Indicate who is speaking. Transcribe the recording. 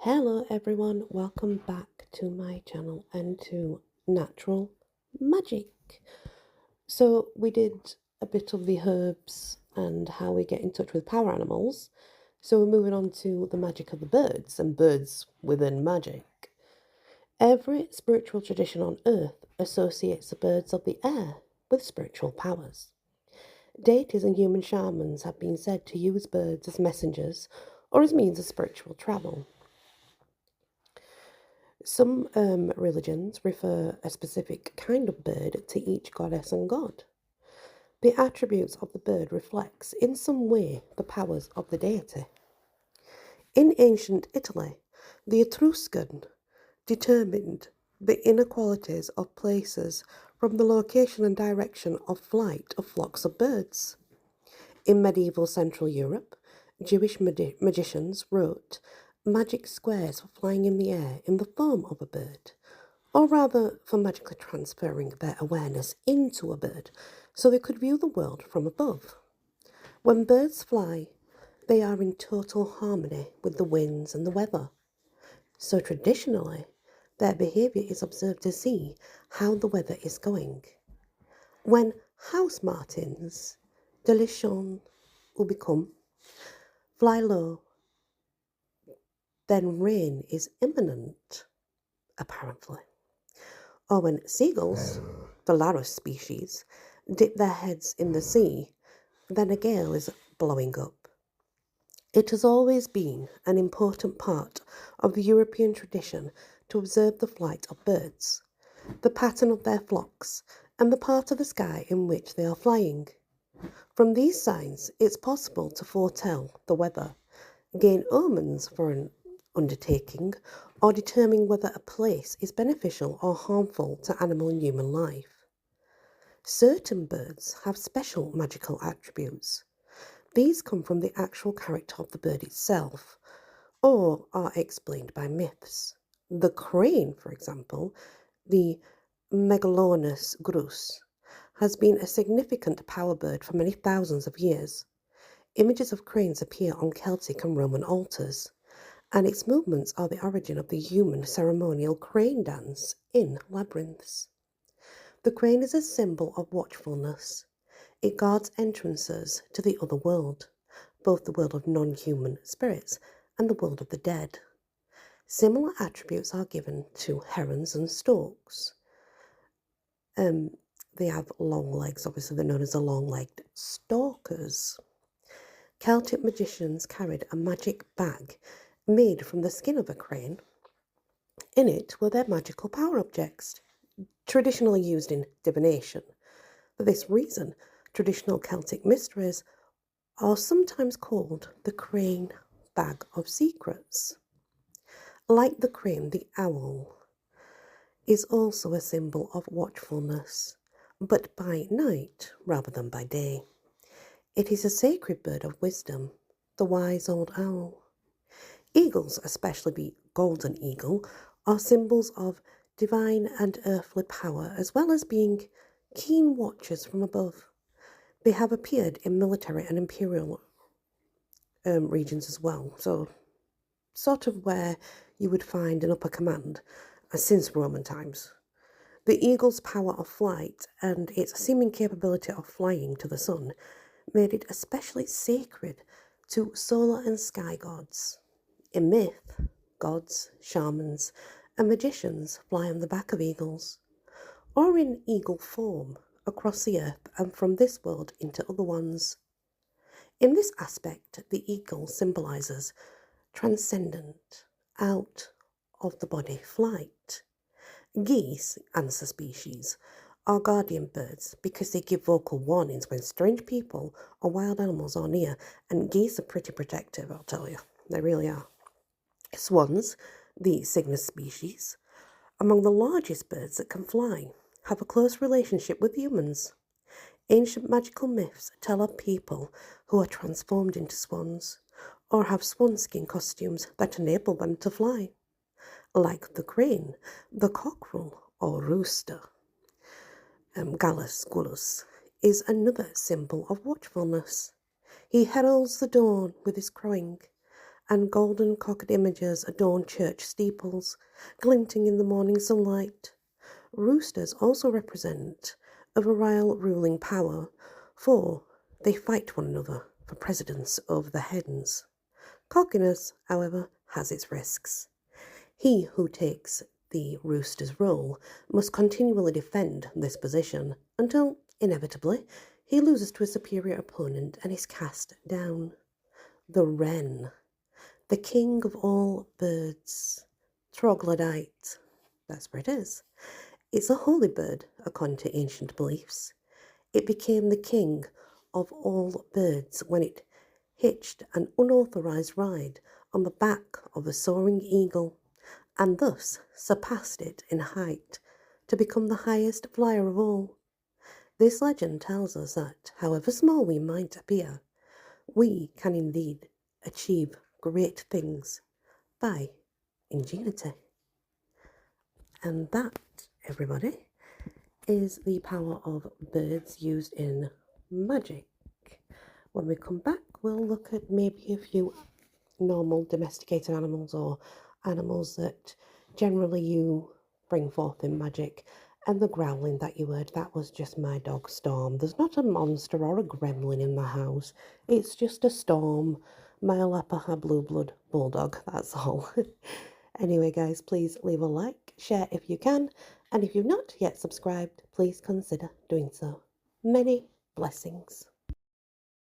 Speaker 1: Hello everyone, welcome back to my channel and to natural magic. So we did a bit of the herbs and how we get in touch with power animals. So we're moving on to the magic of the birds and birds within magic. Every spiritual tradition on earth associates the birds of the air with spiritual powers. Deities and human shamans have been said to use birds as messengers or as means of spiritual travel. Some religions refer a specific kind of bird to each goddess and god. The attributes of the bird reflects in some way the powers of the deity. In ancient Italy, the Etruscan determined the inequalities of places from the location and direction of flight of flocks of birds. In medieval Central Europe, Jewish magicians wrote magic squares for flying in the air in the form of a bird, or rather for magically transferring their awareness into a bird so they could view the world from above. When birds fly, they are in total harmony with the winds and the weather. So traditionally, their behaviour is observed to see how the weather is going. When house martins, delichon, ubicum, fly low, then rain is imminent, apparently. Or when seagulls, the Larus species, dip their heads in the sea, then a gale is blowing up. It has always been an important part of the European tradition to observe the flight of birds, the pattern of their flocks, and the part of the sky in which they are flying. From these signs, it's possible to foretell the weather, gain omens for an undertaking, or determine whether a place is beneficial or harmful to animal and human life. Certain birds have special magical attributes. These come from the actual character of the bird itself, or are explained by myths. The crane, for example, the Megalonus grus, has been a significant power bird for many thousands of years. Images of cranes appear on Celtic and Roman altars, and its movements are the origin of the human ceremonial crane dance in labyrinths. The crane is a symbol of watchfulness. It guards entrances to the other world, both the world of non-human spirits and the world of the dead. Similar attributes are given to herons and storks. They have long legs, obviously they're known as the long-legged stalkers. Celtic magicians carried a magic bag made from the skin of a crane. In it were their magical power objects, traditionally used in divination. For this reason, traditional Celtic mysteries are sometimes called the crane bag of secrets. Like the crane, the owl is also a symbol of watchfulness, but by night rather than by day. It is a sacred bird of wisdom, the wise old owl. Eagles, especially the golden eagle, are symbols of divine and earthly power, as well as being keen watchers from above. They have appeared in military and imperial regions as well, so sort of where you would find an upper command since Roman times. The eagle's power of flight and its seeming capability of flying to the sun made it especially sacred to solar and sky gods. In myth, gods, shamans, and magicians fly on the back of eagles, or in eagle form across the earth and from this world into other ones. In this aspect, the eagle symbolizes transcendent, out of the body flight. Geese, answer species, are guardian birds because they give vocal warnings when strange people or wild animals are near, and geese are pretty protective, I'll tell you. They really are. Swans, the Cygnus species, among the largest birds that can fly, have a close relationship with humans. Ancient magical myths tell of people who are transformed into swans, or have swanskin costumes that enable them to fly. Like the crane, the cockerel or rooster, Gallus gallus, is another symbol of watchfulness. He heralds the dawn with his crowing, and golden cocked images adorn church steeples, glinting in the morning sunlight. Roosters also represent a virile ruling power, for they fight one another for precedence over the hens. Cockiness, however, has its risks. He who takes the rooster's role must continually defend this position until, inevitably, he loses to a superior opponent and is cast down. The wren, the king of all birds, troglodyte, that's where it is. It's a holy bird, according to ancient beliefs. It became the king of all birds when it hitched an unauthorized ride on the back of a soaring eagle, and thus surpassed it in height to become the highest flyer of all. This legend tells us that, however small we might appear, we can indeed achieve great things by ingenuity. And that, everybody, is the power of birds used in magic. When we come back, we'll look at maybe a few normal domesticated animals or animals that generally you bring forth in magic. And the growling that you heard, that was just my dog Storm. There's not a monster or a gremlin in the house. It's just a Storm, my Alapaha blue blood bulldog, that's all. Anyway, guys, please leave a like, share if you can, and if you've not yet subscribed, please consider doing so. Many blessings.